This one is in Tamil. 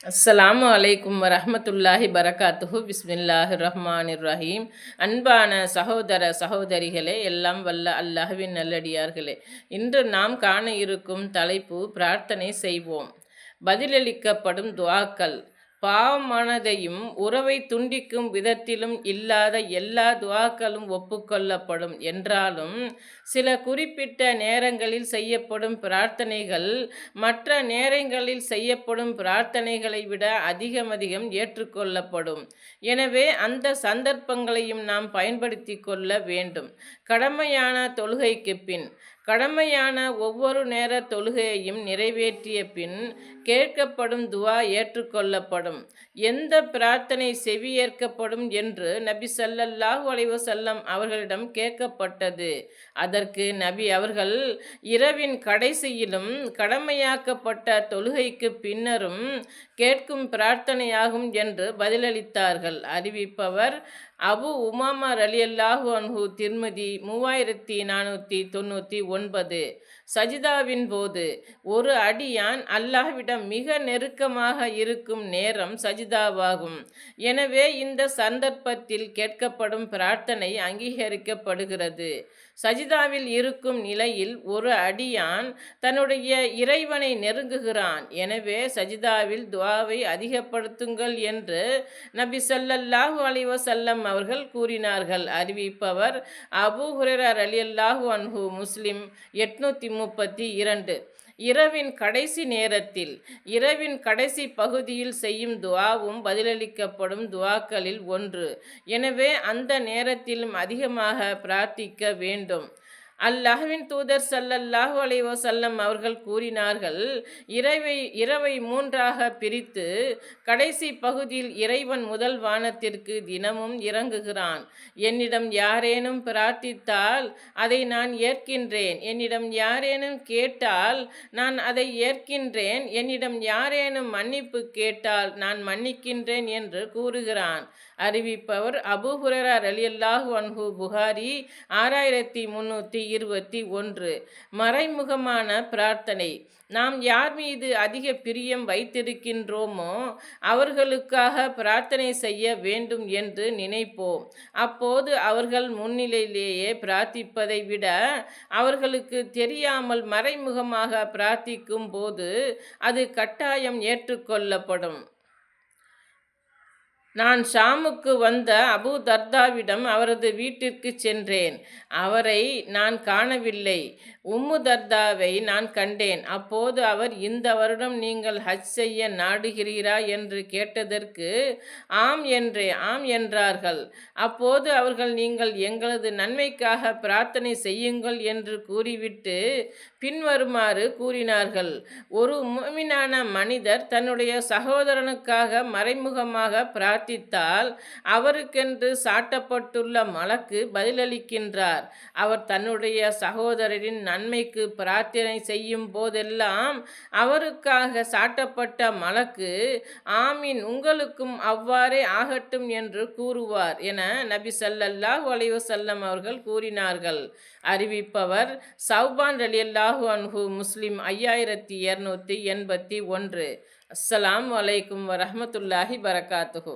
அஸ்ஸலாமு அலைக்கும் வரஹ்மத்துல்லாஹி பரகாத்துஹு. பிஸ்மில்லாஹிர் ரஹ்மானிர் ரஹீம். அன்பான சகோதர சகோதரிகளே, எல்லாம் வல்ல அல்லாஹ்வின் நல்லடியார்களே, இன்று நாம் காண இருக்கும் தலைப்பு பிரார்த்தனை செய்வோம். பதிலளிக்கப்படும் துஆக்கள். பாவமானதையும் உறவை துண்டிக்கும் விதத்திலும் இல்லாத எல்லா துஆக்களும் ஒப்புக்கொள்ளப்படும் என்றாலும், சில குறிப்பிட்ட நேரங்களில் செய்யப்படும் பிரார்த்தனைகள் மற்ற நேரங்களில் செய்யப்படும் பிரார்த்தனைகளை விட அதிகமதிகம் ஏற்றுக்கொள்ளப்படும். எனவே அந்த சந்தர்ப்பங்களையும் நாம் பயன்படுத்தி கொள்ள வேண்டும். கடமையான தொழுகைக்கு பின் கடமையான ஒவ்வொரு நேர தொழுகையையும் நிறைவேற்றிய பின் கேட்கப்படும் துஆ ஏற்றுக்கொள்ளப்படும். எந்த பிரார்த்தனை செவியேற்கப்படும் என்று நபி ஸல்லல்லாஹு அலைஹி வஸல்லம் அவர்களிடம் கேட்கப்பட்டது. அதற்கு நபி அவர்கள், இரவின் கடைசியிலும் கடமையாக்கப்பட்ட தொழுகைக்கு பின்னரும் கேட்கும் பிரார்த்தனையாகும் என்று பதிலளித்தார்கள். அறிவிப்பவர் அபு உமாமா ரலியல்லாஹு அன்ஹு. திர்மிதி 3499. சஜிதாவின் போது ஒரு அடியான் அல்லாஹ்விடம் மிக நெருக்கமாக இருக்கும் நேரம் சஜிதாவாகும். எனவே இந்த சந்தர்ப்பத்தில் கேட்கப்படும் பிரார்த்தனை அங்கீகரிக்கப்படுகிறது. சஜிதாவில் இருக்கும் நிலையில் ஒரு அடியான் தன்னுடைய இறைவனை நெருங்குகிறான். எனவே சஜிதாவில் துஆவை அதிகப்படுத்துங்கள் என்று நபி ஸல்லல்லாஹு அலைஹி வஸல்லம் அவர்கள் கூறினார்கள். அறிவிப்பவர் அபூ ஹுரைரா ரலியல்லாஹு அன்ஹு. முஸ்லிம் 832. இரவின் கடைசி நேரத்தில் இரவின் கடைசி பகுதியில் செய்யும் துஆவும் பதிலளிக்கப்படும் துஆக்களில் ஒன்று. எனவே அந்த நேரத்திலும் அதிகமாக பிரார்த்திக்க வேண்டும். அல்லாஹ்வின் தூதர் ஸல்லல்லாஹு அலைஹி வஸல்லம் அவர்கள் கூறினார்கள், இரவை மூன்றாக பிரித்து கடைசி பகுதியில் இறைவன் முதல் வானத்திற்கு தினமும் இறங்குகிறான். என்னிடம் யாரேனும் பிரார்த்தித்தால் அதை நான் ஏற்கின்றேன். என்னிடம் யாரேனும் கேட்டால் நான் அதை ஏற்கின்றேன். என்னிடம் யாரேனும் மன்னிப்பு கேட்டால் நான் மன்னிக்கின்றேன் என்று கூறுகிறான். அறிவிப்பவர் அபூ ஹுரைரா ரலியல்லாஹு அன்ஹு. புகாரி 6321. மறைமுகமான பிரார்த்தனை. நாம் யார் மீது அதிக பிரியம் வைத்திருக்கின்றோமோ அவர்களுக்காக பிரார்த்தனை செய்ய வேண்டும் என்று நினைப்போம். அப்போது அவர்கள் முன்னிலையிலேயே பிரார்த்திப்பதை விட அவர்களுக்கு தெரியாமல் மறைமுகமாக பிரார்த்திக்கும் போது அது கட்டாயம் ஏற்றுக்கொள்ளப்படும். நான் ஷாமுக்கு வந்த அபூ தர்தாவிடம் அவரது வீட்டிற்கு சென்றேன். அவரை நான் காணவில்லை. உம்மு தர்தாவை நான் கண்டேன். அப்போது அவர், இந்த வருடம் நீங்கள் ஹஜ் செய்ய நாடுகிறீரா என்று கேட்டதற்கு ஆம் என்றார்கள். அப்போது அவர்கள், நீங்கள் எங்களது நன்மைக்காக பிரார்த்தனை செய்யுங்கள் என்று கூறிவிட்டு பின்வருமாறு கூறினார்கள். ஒரு முஃமினான மனிதர் தன்னுடைய சகோதரனுக்காக மறைமுகமாக பிரார்த்தித்தால் அவருக்கென்று சாட்டப்பட்டுள்ள மலக்கு பதிலளிக்கின்றார். அவர் தன்னுடைய சகோதரரின் நன்மைக்கு பிரார்த்தனை செய்யும் போதெல்லாம் அவருக்காக சாட்டப்பட்ட மலக்கு, ஆமீன், உங்களுக்கும் அவ்வாறே ஆகட்டும் என்று கூறுவார் என நபி ஸல்லல்லாஹு அலைஹி வஸல்லம் அவர்கள் கூறினார்கள். அறிவிப்பவர் சௌபான் ரலியல்லாஹு அன்ஹு. முஸ்லிம் 5281. அஸ்ஸலாமு அலைக்கும் வரஹ்மத்துல்லாஹி பரகாத்துஹு.